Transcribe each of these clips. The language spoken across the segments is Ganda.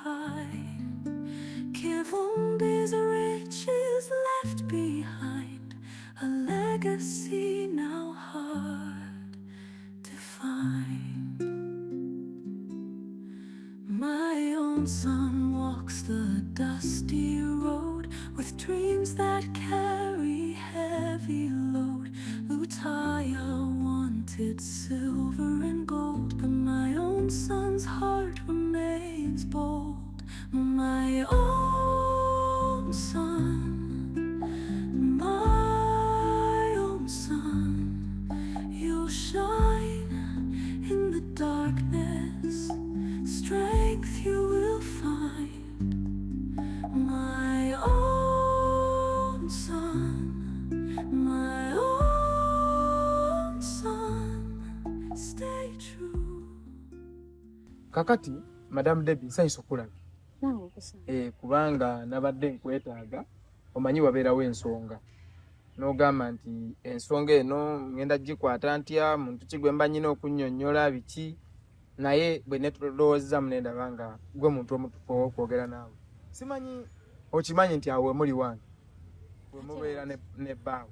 high. Give all these riches left behind, a legacy now hard to find. My own son walks the dusty road with dreams that carry heavy load. Lutaya wanted silver and gold, but my own son's heart remains bold. My own son, my own son, you'll shine in the darkness, strength you will find. My own son, my own son, stay true. Kakati, Madam Debbie, nsanyusa okulaba. Nange kusana. Kubanga nabadde nkwetaaga, omanyi wabeerawo ensonga. N'ogamba nti ensonga eno ngenda gikwata ntya, muntu ki gwe mba nnyina okunnyonnyola biki, naye bwe netulowooza ne ndaba nga gwe muntu omutuufu ow'okwogera naawe. Simanyi okimanyi nti awo we muli wange, we mubeera ne bbaawe.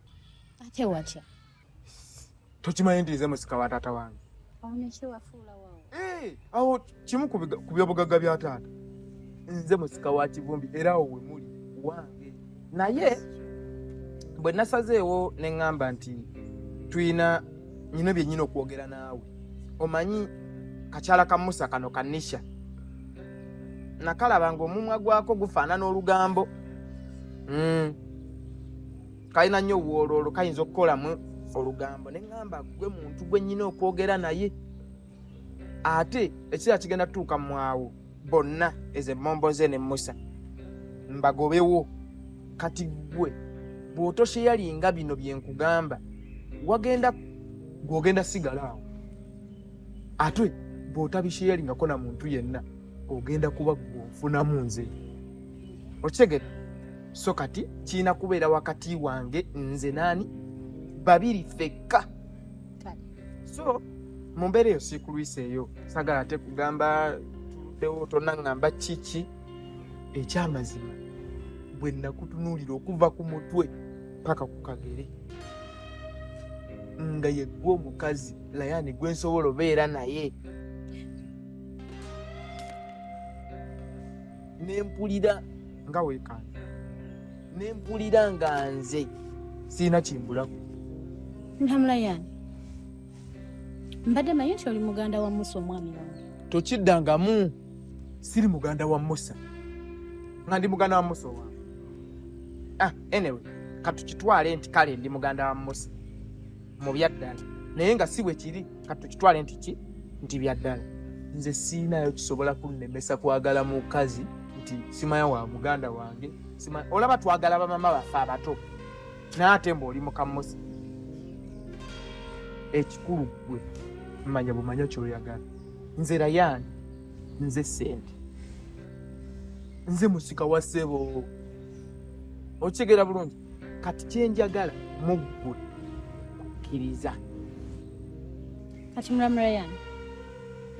Ate watya? Tokimanyi nti nze musika wa taata wange. Awo neki wafuula waawo? Awo kimu ku byobugagga bya taata. Nze musika wa Kivumbi era awo we muli wange. Naye bwe nasazeewo ne ŋŋamba nti tuyina nyina bye nnyina okwogera naawe. Omanyi kakyala ka Musa kano Kanisha, nakalaba ng'omumwa gwako gufaanana olugambo. Kalina nnyo obuwoloolo, kayinza okukolamu olugambo. Ne ŋŋamba gwe muntu gwe nnyina okwogera naye. Ate ekiseera kigenda tutuuka mwawo bonna ezo emmombo ze ne Musa mbagobewo. Kati gwe bw'otosheyalinga bino bye nkugamba, gw'ogenda sigala awo. Ate bw'otabisheyalingako na muntu yenna, ogenda kuba gw'ofunamu nze. Okitegedde? So kati kirina kubeera wakati wange nze naani babiri ffekka. So mu mbeera eyo siikulwiseeyo, sagala ate kugamba tuluddewo tonna ŋŋamba kiki. Ekyamazima bwe nakutunuulira okuva ku mutwe paka ku kagere, nga ye gwe omukazi Layani gwe nsobola obeera naye, nempulira nga weekanga, nempulira nga nze sirina kimbulaku. Ntamulayani, mbadde manyi nti oli muganda wa Musa omwami wange. Tokiddangamu, siri muganda wa Musa, nga ndi muganda wa Musa owange. Anyway, katukitwale nti kale ndi muganda wa Musa mu byaddala, naye nga si bwe kiri. Katukitwale nti byaddala. Nze siinayo kisobola kunnemesa kwagala mukazi nti simanya wa muganda wange. Olaba twagala bamama baffe abato, naye ate mbaoli muka Musa. Ekikulu gwe mmanya bumanya ky'oyagala. Nze Layani, nze ssente, nze musika wa ssebo. Okitegeera bulungi? Kati kyenjagala muggwe kukkiriza. Kati Mulamulayani,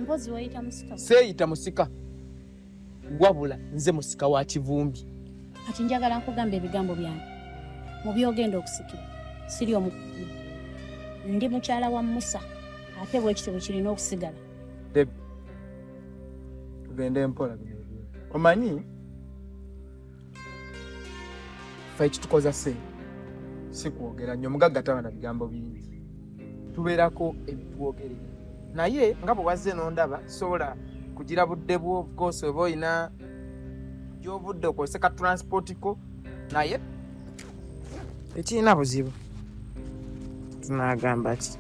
mpozi wayita musika? Seeyita musika, wabula nze musika wa Kivumbi. Kati njagala nkugamba ebigambo byange mu byogenda okusikira. Siri omukubi, ndi mukyala wa Musa, ate bwekityo bwe kirina okusigala. Debbie, tugende mpola bino ebyo. Omanyi ffe ekitukoza si kwogera nnyo, omugagga taba na bigambo bingi, tubeerako ebitwogerera. Naye nga bwe wazze n'ondaba, sobola kugira budde bwo, of course oba olina gy'ovudde okozese ka transport ko, naye tekirina buzibu. Tunaagamba ki?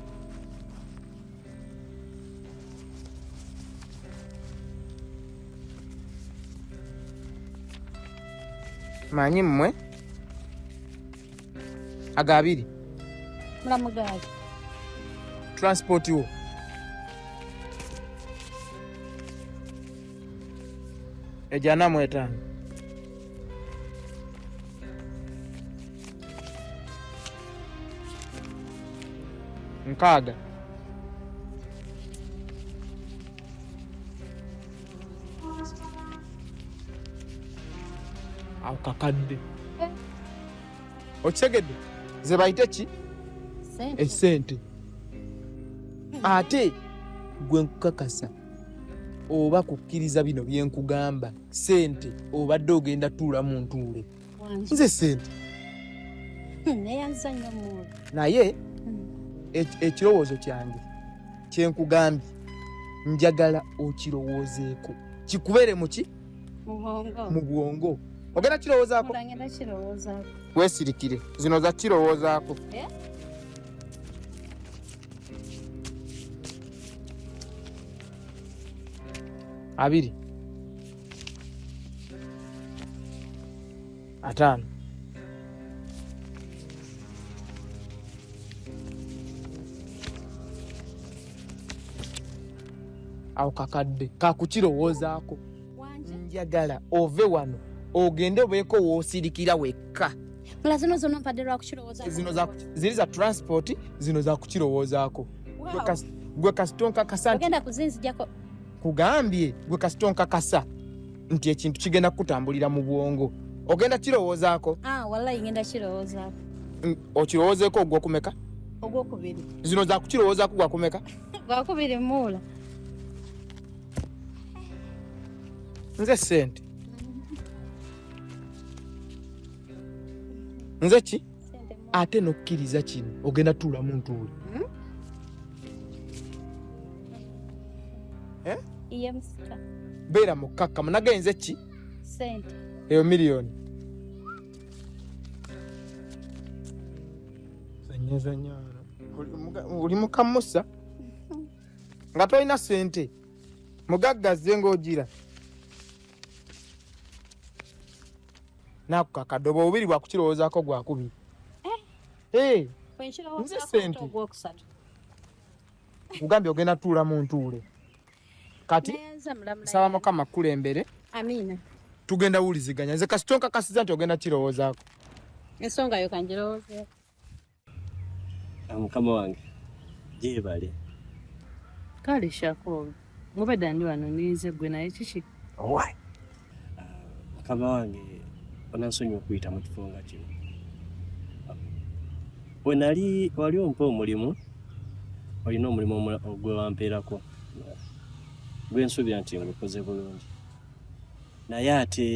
Manyi mmwe agabiri Mulamugaali, transport wo ejana mu 5 nkaaga awo kakadde okitegedde ze bayite ki essente ate gwe nkukakasa oba kukkiriza bino bye nkugamba ssente obadde ogenda tuula mu ntuule nze ssente neyanza nnyo muula naye ekirowoozo kyange kyenkugambye njagala okirowoozeeko kikubeere muki mu bwongo ogenda kirowoozaako ngenda kirowoozaako weesirikire zino za kirowoozaako abiri ataano awo kakadde kakukirowoozaako njagala ove wano ogende obeeko woosirikira wekka mula zino zonna mpadde lwa kukirowoozaako ziri za transport zino za kukirowoozaako gwe kasitonka kasa ogenda kuzinzijako kugambye gwe kasitonka kasa nti ekintu kigenda kukutambulira mu bwongo ogenda kirowoozaako wallahi ngenda kirowoozaako okirowoozeeko ogwokumeka ogwokubiri zino za kukirowoozaako gwakumeka gwakubiri muula nze ssente nze ki ate nokkiriza kino ogenda tuula mu ntuule iye musika beera mukkakkamu nagenze ki sente eyo miliyoni zanyazanyana oli mukamusa nga tolina sente mugaggaze ng'ogira naako kakadobo obubiri bwakukirowoozaako gwakubiri nze sente kugambye ogenda tuula mu ntuule kati nsaba mukama kulembere amina tugenda wuliziganya nze kasitonka kasiza nti ogenda kirowoozaako ensonga yo kanjirowoozeeko mukama wange gyebale kale Shakoolo mubadde ndi wano nize gwe naye kiki mukama wange onansonyi okuyita mu kifo nga kino bwe nali wali ompa omulimu olina omulimu ogwe wampeerako gwensuubira nti ngukoze bulungi naye ate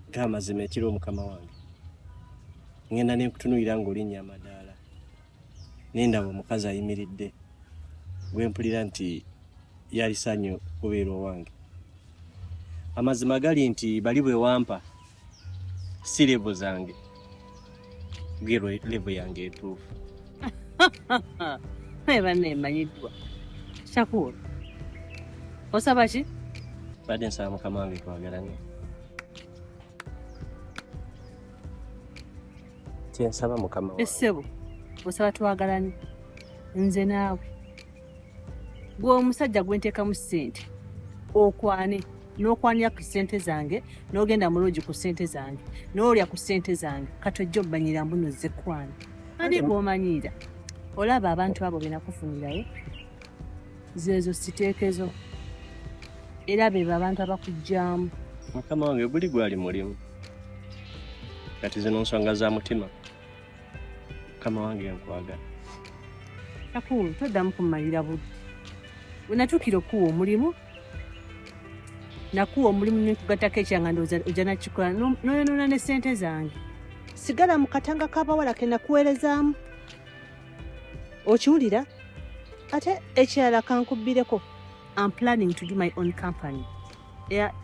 ng'amazima ekiro mukama wange ngenda nenkutunuulira ng'olinnya amadaala nendaba omukazi ayimiridde gwempulira nti yalisaanyu kubeera owange amazima gali nti bali bwe wampa si levo zange gwe levo yange etuufu eba neemanyiddwa Shakoolo osaba ki badde nsaba mukama wange twagalane kyensaba mukama wange essebo osaba twagalane nze naawe gwe omusajja gwenteekamu ssente okwane n'okwanira ku ssente zange n'ogenda mulungi ku ssente zange n'olya ku ssente zange katojja ommanyira mbuno zekkwana andi bw'omanyiira olaba abantu abo benakufunirayo zeezo siteekezo era beba abantu abakugjamu mukama wange guli gwali mulimu kati zino nsonga za mutima mukama wange nkwagala Shakoolo toddamu kummalira budde bwe natuukira okuwa omulimu nakuwa omulimu nenkugattako ekyanga ndowooza ojja nakikola noyonoona ne ssente zange sigala mu katanga k'abawala ke nakuweerezaamu okiwulira ate ekirala kankubbireko I'm planning to do my own company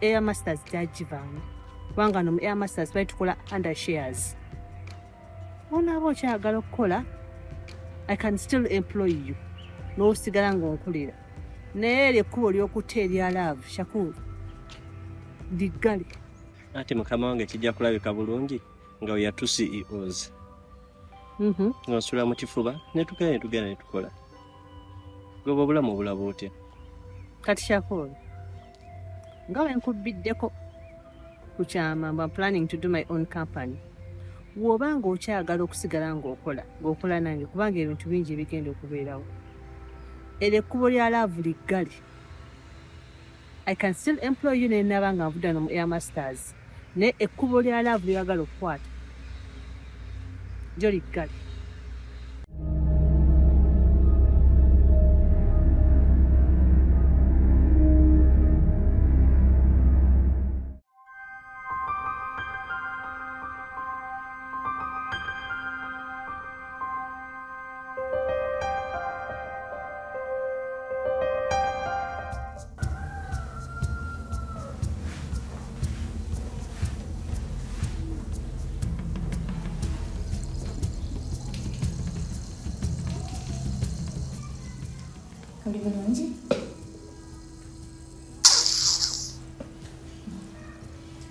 Air Masters gyagivaamu kubanga no mu Air Masters bali tukola under shares onaaba okyagala okukola I can still employ you n'osigala ng'onkolera naye eryo ekkubo ly'okutta erya love Shakoolo liggale ate mukama wange kijja kulabika bulungi nga we yatu CEOs ng'osula mu kifuba netugenda netukola goba obulamu obulaba otya kati Shakoolo nga we nkubbiddeko ku kyama I'm planning to do my own company bw'obanga okyagala okusigala ng'okola nange kubanga ebintu bingi ebigenda okubeerawo eryo ekkubo lya laavu liggale I can still employ you nenaba nga nvudda no mu Air Masters ne ekkubo lya laavu lyagala okukwata jo liggale. Oli bulungi?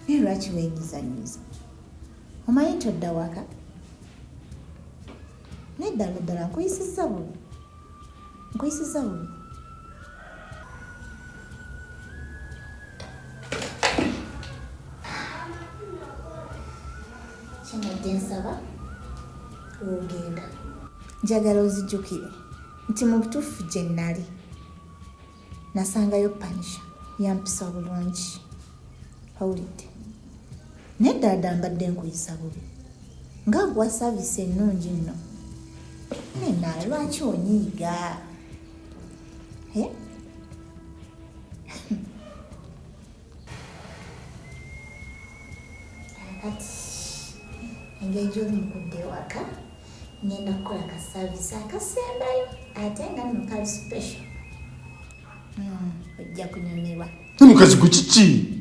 Naye lwaki weegizanyiza? Omanyi todda waka? Neddala ddala nkuyisizza bubi. Kyemwadde nsaba ogenda. Njagala ozijjukire nti mu butuufu gye nnali nasangayo panisha yampisa bulungi. Owulidde? Naye ddala mbadde nkuyisa bubi nga nkuwa saavisi ennungi nno. Nena lwaki onyiiga? Kati engeri gy'olimukudde waka ngenda kukola ka saavisi akasembayo ate nga nno kali special. Ojja kunyumirwa. Mukazi ku kiki?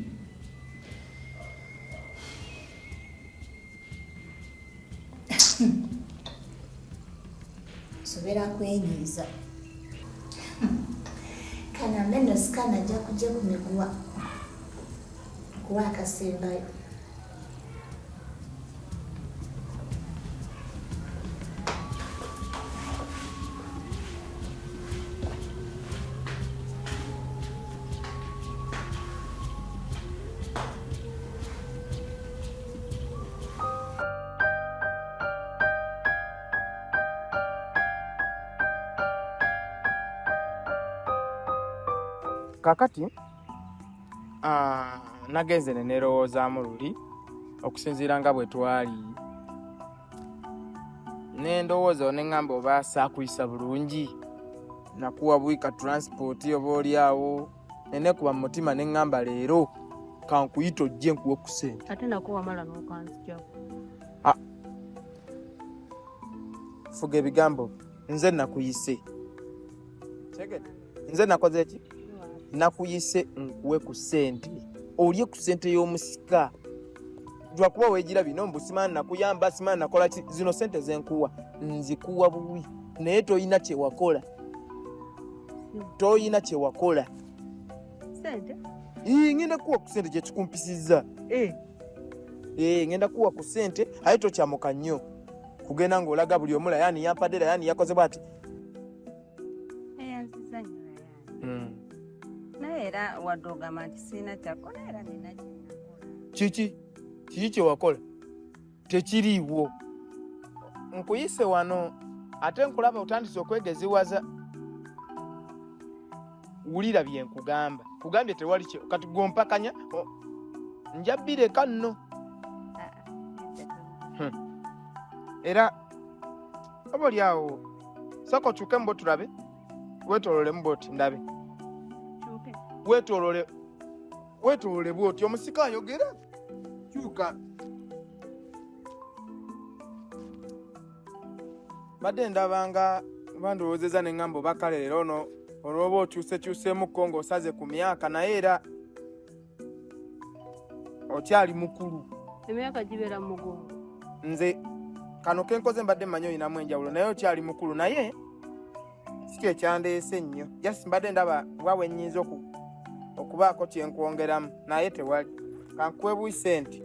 Sobera kwenyiiza. Kanambe nno sikana ajja kujja ku miguwa kuwa akasembayo. Kakati nagenze ne nerowoozaamu luli okusinziira nga bwe twali n'endowooza ne ngamba oba saakuyisa bulungi nakuwa bwika transport oba oli awo nenekuba mu mutima ne ngamba leero kankuyita ojje nkuwe ku ssente. Ate nakuwa mala n'okanzija. Fuga ebigambo, nze nakuyise. Nze nakoze ki? Nakuyise nkuwe ku ssente. Olye ku ssente y'omusika. Lwakuba weegira bino mbu simaani nakuyamba, simaani nakola ki, zino ssente zenkuwa nzikuwa buwi. Naye toyina kyewakola. Ssente? Ngenda kuwa ku ssente kyekikumpisizza. Ngenda kuwa ku ssente aye tokyamuka nnyo. Kugenda ng'olaga buli omu layani yampadde layani yakoze bw'ati. Eyanziza nnyo layani. Naye era wadde ogamba nti sirina kyakola era nina kyenakola. Kiki kyewakola? Tekiriiwo. Nkuyise wano ate nkulaba otandise okwegeziwaza. Wulira bye nkugamba. Kugambye tewali kati gompakanya njabbireka nno. Era oba oli awo sako kyuke mbo tulabe, weetoolole mboti ndabe. Weetoolole bwoti omusika ayogera kyuka. Badde ndabanga bandowoozeza ne ngamba bakale leero ono olwoba okyusekyuseemukko ng'osaze ku myaka naye era okyali mukulu. Emyaka gibeera mu mugongo. Nze kano kenkoze mbadde mmanyi oyinamu enjawulo naye okyali mukulu naye si kye kyandeese nnyo. Just mbadde ndaba bwawe nnyinza okubaako kyenkwongeramu naye tewali. Kankuwe ssente.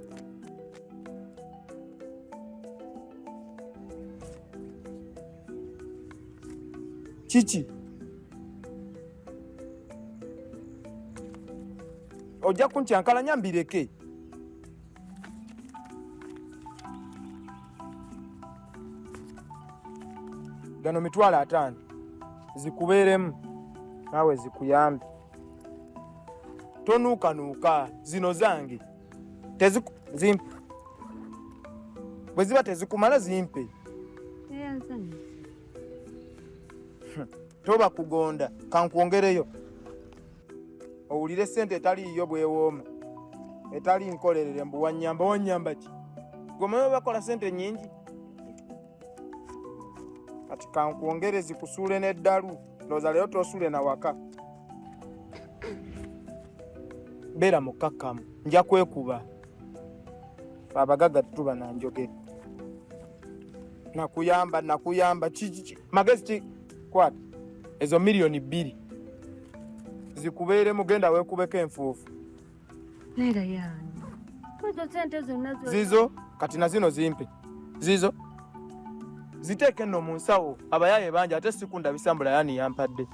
Kiki? Ojja kunkyankalanya mbireke. Gano 5,000 zikubeeremu naawe zikuyambe. Tonuukanuuka zino zange Zimpe. Bwe ziba tezikumala zimpe. Toba kugonda, kankwongereyo. Owulire ssente etaliiyo bwewooma. Etali nkolerere mbu wanyamba ki? Gwe bakola ssente nnyingi. Kati kankwongere zikusuule n'eddalu. Ndowooza leero tosuule na waka. Beera mukkakkamu, nja kwekuba. Abagagga tuba na njogera. Nakuyamba ki magezi ki kwata. Ezo milioni 2 zikubeere mugenda weekubeko enfuufu. Neera yaani. Kwezo ssente zonna zizo kati na zino zimpe. Zizo ziteeke nno mu nsawo. Abayaaye bangi ate sikunda bisambula yaani yampadde.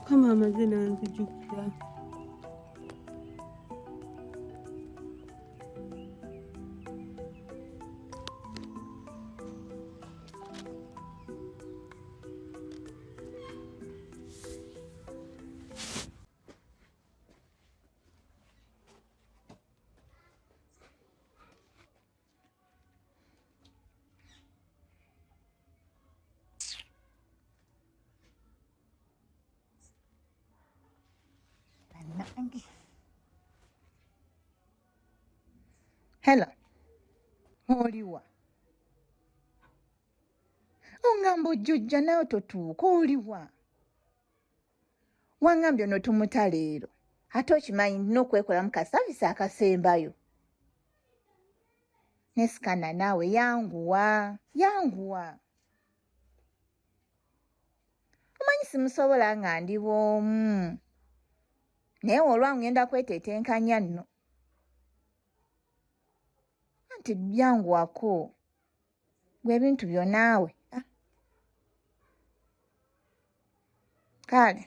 Kama amazina nzijukira. Hello. Oliwa. Ongamba ojjojja nawe totuuka oliwa. Wangambye ono tumuta leero. Ate okimanyi nina okwekolamu kasavisi akasembayo. Nesikana naawe yanguwa. Omanyi simusobola nga ndi bw'omu. Naye olwangu ngenda kwetetenkanya nno. Anti byanguwako. Gwe ebintu byo naawe. Kale.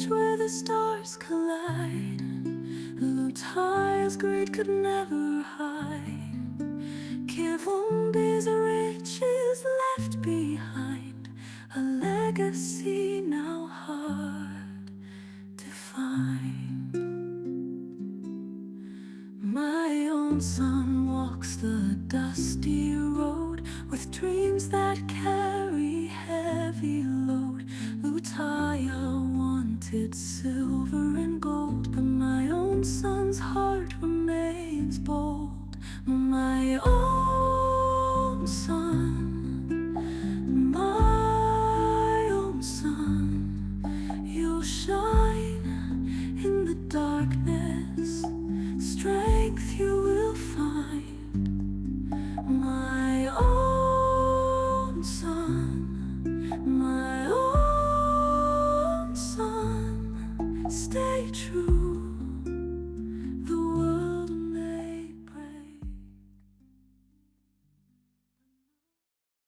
Where the stars collide, Luthia's greed could never hide. Kivundi's riches left behind, a legacy now hard to find. My own son walks the dusty road with dreams that carry heavy load. Lutia wanted silver.